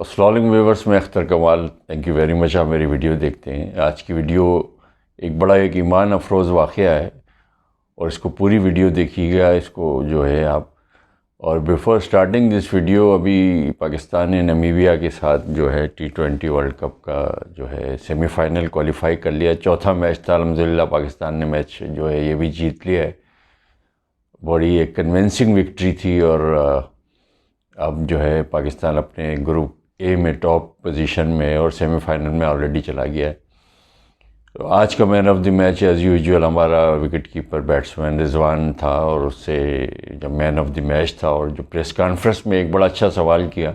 السلام علیکم ویورس، میں اختر کمال، تھینک یو ویری مچ. آپ میری ویڈیو دیکھتے ہیں. آج کی ویڈیو ایک ایمان افروز واقعہ ہے اور اس کو پوری ویڈیو دیکھیے گا اس کو جو ہے آپ. اور بیفور اسٹارٹنگ دس ویڈیو، ابھی پاکستان نے نمیبیا کے ساتھ جو ہے T20 ورلڈ کپ کا جو ہے سیمی فائنل کوالیفائی کر لیا. چوتھا میچ تھا، الحمدللہ پاکستان نے میچ جو ہے یہ بھی جیت لیا ہے. بڑی ایک کنونسنگ وکٹری تھی اور اب جو ہے پاکستان اپنے گروپ اے میں ٹاپ پوزیشن میں اور سیمی فائنل میں آلریڈی چلا گیا ہے. تو آج کا man of the match as usual ہمارا وکٹ کیپر بیٹسمین رضوان تھا، اور اس سے جب مین آف دی میچ تھا اور جو پریس کانفرنس میں ایک بڑا اچھا سوال کیا.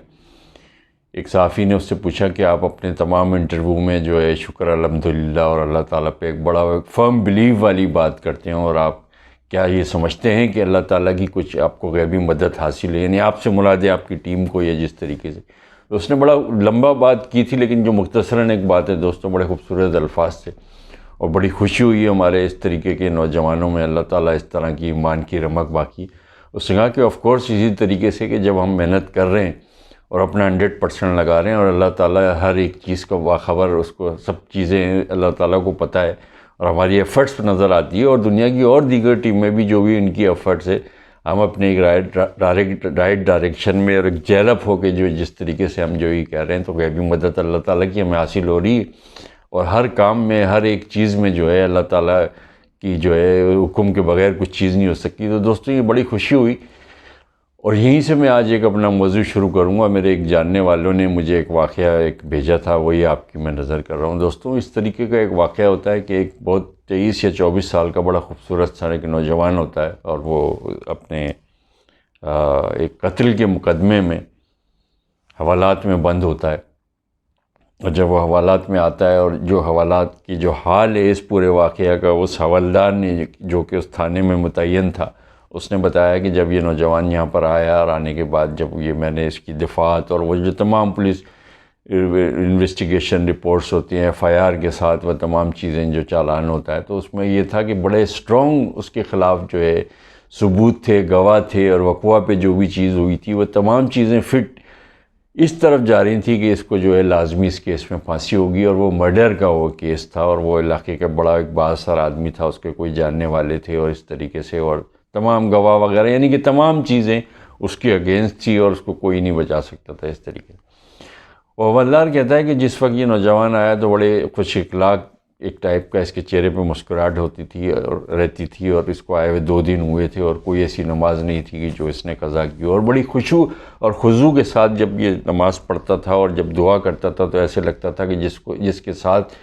ایک صحافی نے اس سے پوچھا کہ آپ اپنے تمام انٹرویو میں جو ہے شکر الحمدللہ اور اللہ تعالیٰ پہ ایک بڑا فرم بلیو والی بات کرتے ہیں، اور آپ کیا یہ سمجھتے ہیں کہ اللہ تعالیٰ کی کچھ آپ کو غیبی مدد حاصل ہے، یعنی آپ سے مراد ہے آپ کی ٹیم کو، یا جس طریقے سے. تو اس نے بڑا لمبا بات کی تھی، لیکن جو مختصراً ایک بات ہے دوستوں، بڑے خوبصورت الفاظ تھے اور بڑی خوشی ہوئی ہمارے اس طریقے کے نوجوانوں میں. اللہ تعالیٰ اس طرح کی ایمان کی رمق باقی. اس نے کہا کہ آف کورس اسی طریقے سے کہ جب ہم محنت کر رہے ہیں اور اپنا 100% لگا رہے ہیں، اور اللہ تعالیٰ ہر ایک چیز کا باخبر، اس کو سب چیزیں اللہ تعالیٰ کو پتہ ہے، اور ہماری ایفرٹس نظر آتی ہے، اور دنیا کی اور دیگر ٹیمیں بھی جو بھی ان کی ایفرٹس ہے، ہم اپنے ایک رائٹ ڈائریکشن میں اور ایک جیل اپ ہو کے جو جس طریقے سے ہم جو یہ کہہ رہے ہیں، تو غیبی مدد اللہ تعالیٰ کی ہمیں حاصل ہو رہی ہے. اور ہر کام میں، ہر ایک چیز میں جو ہے اللہ تعالیٰ کی جو ہے حکم کے بغیر کچھ چیز نہیں ہو سکتی. تو دوستوں یہ بڑی خوشی ہوئی، اور یہیں سے میں آج ایک اپنا موضوع شروع کروں گا. میرے ایک جاننے والوں نے مجھے ایک واقعہ بھیجا تھا، وہی آپ کی میں نظر کر رہا ہوں. دوستوں اس طریقے کا ایک واقعہ ہوتا ہے کہ ایک بہت 23 یا 24 سال کا بڑا خوبصورت سا ایک نوجوان ہوتا ہے، اور وہ اپنے ایک قتل کے مقدمے میں حوالات میں بند ہوتا ہے. اور جب وہ حوالات میں آتا ہے، اور جو حوالات کی جو حال ہے اس پورے واقعہ کا، اس حوالدار نے جو کہ اس تھانے میں متعین تھا، اس نے بتایا کہ جب یہ نوجوان یہاں پر آیا، اور آنے کے بعد جب یہ میں نے اس کی دفعات اور وہ جو تمام پولیس انویسٹیگیشن رپورٹس ہوتی ہیں FIR کے ساتھ، وہ تمام چیزیں جو چالان ہوتا ہے، تو اس میں یہ تھا کہ بڑے سٹرونگ اس کے خلاف جو ہے ثبوت تھے، گواہ تھے، اور وقوع پہ جو بھی چیز ہوئی تھی وہ تمام چیزیں فٹ اس طرف جا رہی تھی کہ اس کو جو ہے لازمی اس کیس میں پھانسی ہوگی. اور وہ مرڈر کا وہ کیس تھا، اور وہ علاقے کا بڑا ایک بااثر آدمی تھا، اس کے کوئی جاننے والے تھے، اور اس طریقے سے اور تمام گواہ وغیرہ، یعنی کہ تمام چیزیں اس کے اگینسٹ تھی، اور اس کو کوئی نہیں بچا سکتا تھا اس طریقے سے. وہ حوالدار کہتا ہے کہ جس وقت یہ نوجوان آیا تو بڑے خوش اخلاق ایک ٹائپ کا اس کے چہرے پہ مسکراہٹ ہوتی تھی اور رہتی تھی، اور اس کو آئے ہوئے 2 دن ہوئے تھے، اور کوئی ایسی نماز نہیں تھی کہ جو اس نے قضا کی. اور بڑی خشوع اور خضوع کے ساتھ جب یہ نماز پڑھتا تھا اور جب دعا کرتا تھا، تو ایسے لگتا تھا کہ جس کے ساتھ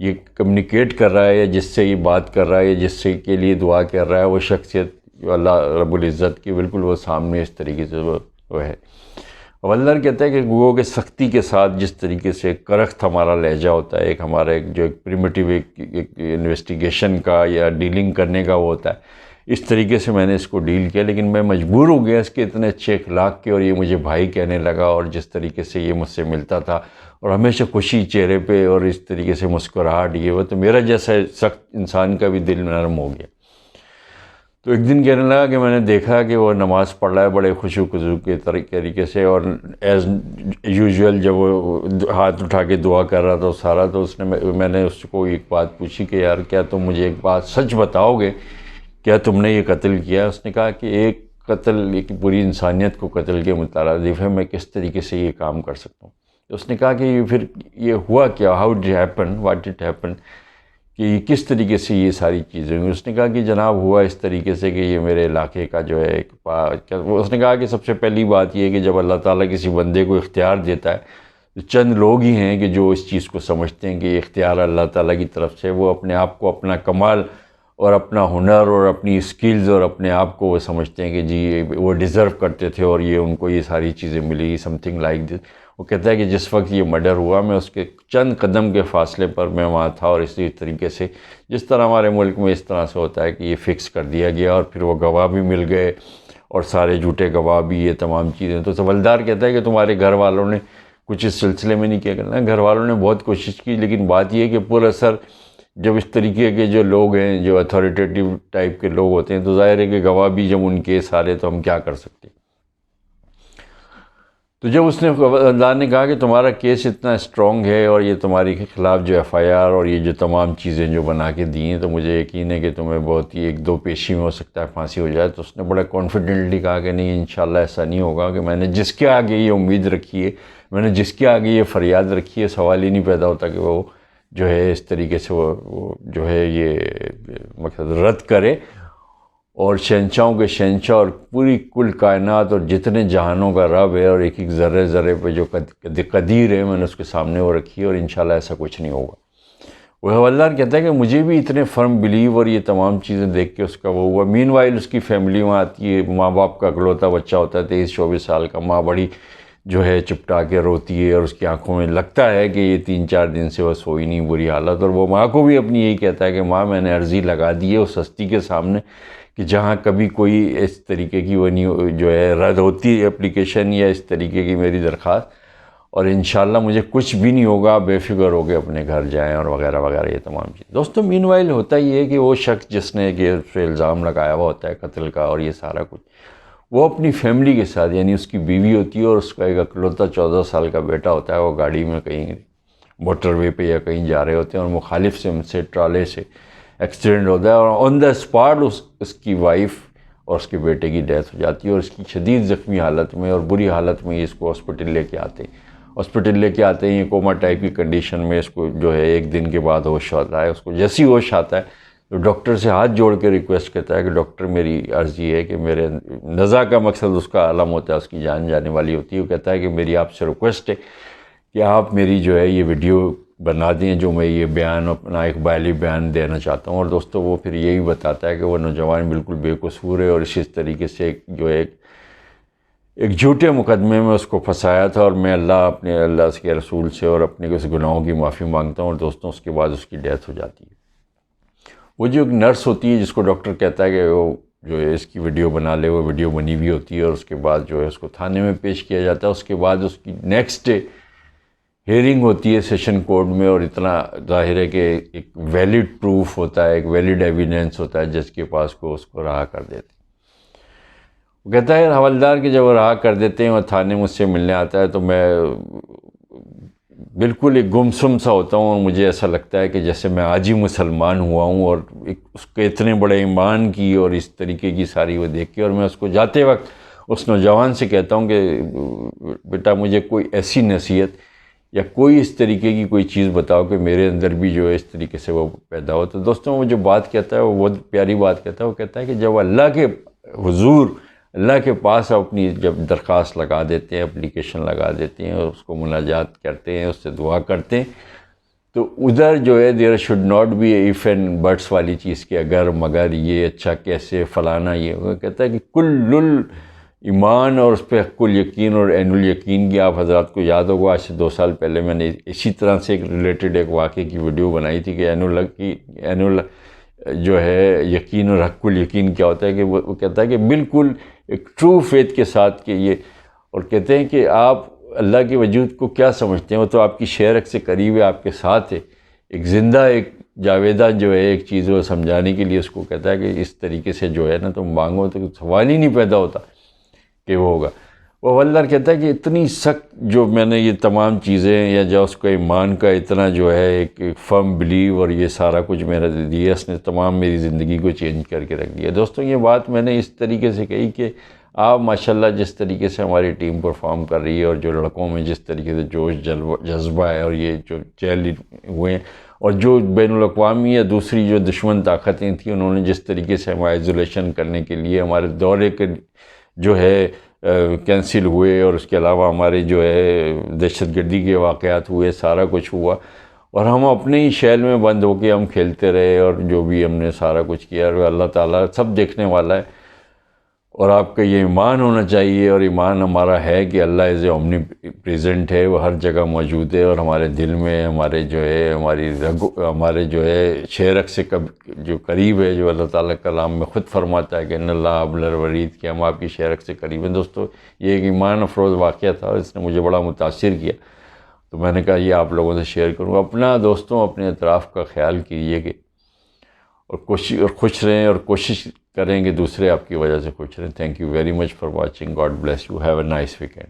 یہ کمیونیکیٹ کر رہا ہے، یا جس سے یہ بات کر رہا ہے، یا جس سے کے لیے دعا کر رہا ہے، وہ شخصیت جو اللہ رب العزت کی بالکل وہ سامنے اس طریقے سے وہ ہے. حوالدار کہتا ہے کہ گوگو کے سختی کے ساتھ جس طریقے سے کرخت ہمارا لہجہ ہوتا ہے، ایک ہمارا ایک جو ایک پریمیٹیو ایک انویسٹیگیشن کا یا ڈیلنگ کرنے کا وہ ہوتا ہے، اس طریقے سے میں نے اس کو ڈیل کیا. لیکن میں مجبور ہو گیا اس کے اتنے اچھے اخلاق کے، اور یہ مجھے بھائی کہنے لگا، اور جس طریقے سے یہ مجھ سے ملتا تھا، اور ہمیشہ خوشی چہرے پہ، اور اس طریقے سے مسکراہٹ، یہ وہ تو میرا جیسا سخت انسان کا بھی دل نرم ہو گیا. تو ایک دن کہنے لگا کہ میں نے دیکھا کہ وہ نماز پڑھ رہا ہے بڑے خوشو خضوع کے طریقے سے، اور ایز یوزول جب وہ ہاتھ اٹھا کے دعا کر رہا تھا سارا، تو میں نے اس کو ایک بات پوچھی کہ یار کیا تم مجھے ایک بات سچ بتاؤ گے، کیا تم نے یہ قتل کیا؟ اس نے کہا کہ ایک قتل، ایک پوری انسانیت کو قتل کے مترادف ہے، میں کس طریقے سے یہ کام کر سکتا ہوں؟ اس نے کہا کہ پھر یہ ہوا کیا، ہاؤ ڈٹ ہیپن، واٹ ڈٹ ہیپن، کہ کس طریقے سے یہ ساری چیزیں ہوئیں؟ اس نے کہا کہ جناب ہوا اس طریقے سے کہ یہ میرے علاقے کا جو ہے اس نے کہا کہ سب سے پہلی بات یہ ہے کہ جب اللہ تعالیٰ کسی بندے کو اختیار دیتا ہے، تو چند لوگ ہی ہیں کہ جو اس چیز کو سمجھتے ہیں کہ یہ اختیار اللہ تعالیٰ کی طرف سے. وہ اپنے آپ کو اپنا کمال اور اپنا ہنر اور اپنی اسکلز اور اپنے آپ کو وہ سمجھتے ہیں کہ جی وہ ڈیزرو کرتے تھے، اور یہ ان کو یہ ساری چیزیں ملی، سم تھنگ لائک دس. وہ کہتا ہے کہ جس وقت یہ مرڈر ہوا، میں اس کے چند قدم کے فاصلے پر میں وہاں تھا، اور اسی طریقے سے جس طرح ہمارے ملک میں اس طرح سے ہوتا ہے کہ یہ فکس کر دیا گیا، اور پھر وہ گواہ بھی مل گئے، اور سارے جھوٹے گواہ بھی، یہ تمام چیزیں. تو حوالدار کہتا ہے کہ تمہارے گھر والوں نے کچھ اس سلسلے میں نہیں کیا کرنا. گھر والوں نے بہت کوشش کی، لیکن بات یہ ہے کہ پر اثر جب اس طریقے کے جو لوگ ہیں، جو اتھارٹیٹیو ٹائپ کے لوگ ہوتے ہیں، تو ظاہر ہے کہ گواہ بھی جب ان کیس آ رہے تو ہم کیا کر سکتے. تو جب اس نے اللہ نے کہا کہ تمہارا کیس اتنا اسٹرانگ ہے اور یہ تمہاری کے خلاف جو ایف آئی آر اور یہ جو تمام چیزیں جو بنا کے دی ہیں، تو مجھے یقین ہے کہ تمہیں بہت ہی 1-2 پیشی میں ہو سکتا ہے پھانسی ہو جائے. تو اس نے بڑا کانفیڈنٹلی کہا کہ نہیں، انشاءاللہ ایسا نہیں ہوگا، کہ میں نے جس کے آگے یہ امید رکھی ہے، میں نے جس کے آگے یہ فریاد رکھی ہے، سوال ہی نہیں پیدا ہوتا کہ وہ جو ہے اس طریقے سے وہ جو ہے یہ مقصد رد کرے. اور شہنشاہوں کے شہنشاہ اور پوری کل کائنات اور جتنے جہانوں کا رب ہے اور ایک ایک ذرے ذرے پہ جو قدیر ہے، میں نے اس کے سامنے وہ رکھی ہے، اور انشاءاللہ ایسا کچھ نہیں ہوگا. وہ حوالدار کہتا ہے کہ مجھے بھی اتنے فرم بلیو اور یہ تمام چیزیں دیکھ کے اس کا وہ ہوا. مین وائل اس کی فیملی وہاں آتی ہے، ماں باپ کا اکلوتا بچہ ہوتا ہے 23-24 سال کا. ماں بڑی جو ہے چپٹا کے روتی ہے، اور اس کی آنکھوں میں لگتا ہے کہ یہ 3-4 دن سے وہ سوئی نہیں، بری حالت. اور وہ ماں کو بھی اپنی یہی کہتا ہے کہ ماں، میں نے عرضی لگا دی ہے اس ہستی کے سامنے کہ جہاں کبھی کوئی اس طریقے کی وہ نہیں جو ہے رد ہوتی اپلیکیشن یا اس طریقے کی میری درخواست، اور انشاءاللہ مجھے کچھ بھی نہیں ہوگا، بے فکر ہو کے اپنے گھر جائیں اور وغیرہ وغیرہ یہ تمام چیز. دوستو مین وائل ہوتا یہ ہے کہ وہ شخص جس نے کہ اس پہ الزام لگایا ہوا ہوتا ہے قتل کا اور یہ سارا کچھ، وہ اپنی فیملی کے ساتھ، یعنی اس کی بیوی ہوتی ہے اور اس کا ایک اکلوتا 14 سال کا بیٹا ہوتا ہے. وہ گاڑی میں کہیں موٹر وے پہ یا کہیں جا رہے ہوتے ہیں اور مخالف سے ٹرالے سے ایکسیڈنٹ ہوتا ہے، اور آن دا اسپاٹ اس کی وائف اور اس کے بیٹے کی ڈیتھ ہو جاتی ہے. اور اس کی شدید زخمی حالت میں اور بری حالت میں اس کو ہاسپٹل لے کے آتے ہیں. یہ کوما ٹائپ کی کنڈیشن میں اس کو جو ہے 1 دن کے بعد ہوش آتا ہے. اس کو جیسی ہوش آتا ہے تو ڈاکٹر سے ہاتھ جوڑ کے ریکویسٹ کرتا ہے کہ ڈاکٹر میری عرضی ہے کہ میرے نزا کا مقصد اس کا علم ہوتا ہے، اس کی جان جانے والی ہوتی ہے. وہ کہتا ہے کہ میری آپ سے ریکویسٹ ہے کہ آپ میری جو ہے یہ ویڈیو بنا دیں، جو میں یہ بیان اپنا اقبالی بیان دینا چاہتا ہوں. اور دوستو وہ پھر یہی بتاتا ہے کہ وہ نوجوان بالکل بے قصور ہے، اور اسی طریقے سے جو ایک جھوٹے مقدمے میں اس کو پھنسایا تھا. اور میں اللہ اس کے رسول سے اور اپنے اس گناہوں کی معافی مانگتا ہوں. اور دوستوں اس کے بعد اس کی ڈیتھ ہو جاتی ہے. وہ جو ایک نرس ہوتی ہے جس کو ڈاکٹر کہتا ہے کہ وہ جو ہے اس کی ویڈیو بنا لے، وہ ویڈیو بنی ہوئی ہوتی ہے. اور اس کے بعد جو ہے اس کو تھانے میں پیش کیا جاتا ہے. اس کے بعد اس کی نیکسٹ ڈے ہیئرنگ ہوتی ہے سیشن کورٹ میں. اور اتنا ظاہر ہے کہ ایک ویلڈ پروف ہوتا ہے، ایک ویلڈ ایویڈنس ہوتا ہے جس کے پاس کو اس کو رہا کر دیتے. وہ کہتا ہے حوالدار کہ جب وہ رہا کر دیتے ہیں اور تھانے مجھ سے ملنے آتا ہے تو میں بالکل ایک گمسم سا ہوتا ہوں، اور مجھے ایسا لگتا ہے کہ جیسے میں آج ہی مسلمان ہوا ہوں. اور اس کے اتنے بڑے ایمان کی اور اس طریقے کی ساری وہ دیکھ کے، اور میں اس کو جاتے وقت اس نوجوان سے کہتا ہوں کہ بیٹا مجھے کوئی ایسی نصیحت یا کوئی اس طریقے کی کوئی چیز بتاؤ کہ میرے اندر بھی جو ہے اس طریقے سے وہ پیدا ہو. تو دوستوں وہ جو بات کہتا ہے وہ بہت پیاری بات کہتا ہے. وہ کہتا ہے کہ جب اللہ کے حضور، اللہ کے پاس اپنی جب درخواست لگا دیتے ہیں، اپلیکیشن لگا دیتے ہیں، اور اس کو مناجات کرتے ہیں، اس سے دعا کرتے ہیں، تو ادھر جو ہے there should not be if and buts والی چیز کہ اگر مگر یہ اچھا کیسے فلانا یہ. وہ کہتا ہے کہ کل ایمان اور اس پہ حق الیقین اور عین الیقین کی. آپ حضرات کو یاد ہوگا آج سے 2 سال پہلے میں نے اسی طرح سے ایک ریلیٹڈ ایک واقعے کی ویڈیو بنائی تھی کہ عین جو ہے یقین اور حق الیقین کیا ہوتا ہے. کہ وہ کہتا ہے کہ بالکل ایک ٹرو فیتھ کے ساتھ کہ یہ، اور کہتے ہیں کہ آپ اللہ کے وجود کو کیا سمجھتے ہیں، وہ تو آپ کی شہرک سے قریب ہے، آپ کے ساتھ ہے، ایک زندہ ایک جاویدہ جو ہے ایک چیز وہ سمجھانے کے لیے اس کو کہتا ہے کہ اس طریقے سے جو ہے نا تم مانگو تو سوال ہی نہیں پیدا ہوتا کہ وہ ہوگا. وہ حوالدار کہتا ہے کہ اتنی سخت جو میں نے یہ تمام چیزیں یا جو اس کا ایمان کا اتنا جو ہے ایک فرم بلیو اور یہ سارا کچھ میرا دیا، اس نے تمام میری زندگی کو چینج کر کے رکھ دیا. دوستوں یہ بات میں نے اس طریقے سے کہی کہ آپ ماشاءاللہ جس طریقے سے ہماری ٹیم پرفارم کر رہی ہے، اور جو لڑکوں میں جس طریقے سے جوش جذبہ ہے، اور یہ جو جیل ہوئے ہیں، اور جو بین الاقوامی یا دوسری جو دشمن طاقتیں تھیں انہوں نے جس طریقے سے ہمیں آئزولیشن کرنے کے لیے ہمارے دورے کے جو ہے کینسل ہوئے، اور اس کے علاوہ ہمارے جو ہے دہشت گردی کے واقعات ہوئے، سارا کچھ ہوا، اور ہم اپنے ہی شیل میں بند ہو کے ہم کھیلتے رہے، اور جو بھی ہم نے سارا کچھ کیا، اور اللہ تعالیٰ سب دیکھنے والا ہے. اور آپ کا یہ ایمان ہونا چاہیے، اور ایمان ہمارا ہے کہ اللہ از اے اومنی پریزنٹ ہے، وہ ہر جگہ موجود ہے، اور ہمارے دل میں ہمارے جو ہے ہمارے جو ہے شہرک سے جو قریب ہے، جو اللہ تعالیٰ کلام میں خود فرماتا ہے کہ ان اللہ ابل الورید، کہ ہم آپ کی شہرک سے قریب ہیں. دوستو یہ ایک ایمان افروز واقعہ تھا، اور اس نے مجھے بڑا متاثر کیا، تو میں نے کہا یہ آپ لوگوں سے شیئر کروں. اپنا دوستوں اپنے اطراف کا خیال کیجیے کہ اور خوش رہیں، اور کوشش کریں کہ دوسرے آپ کی وجہ سے خوش رہیں. Thank you very much for watching. God bless you. Have a nice weekend.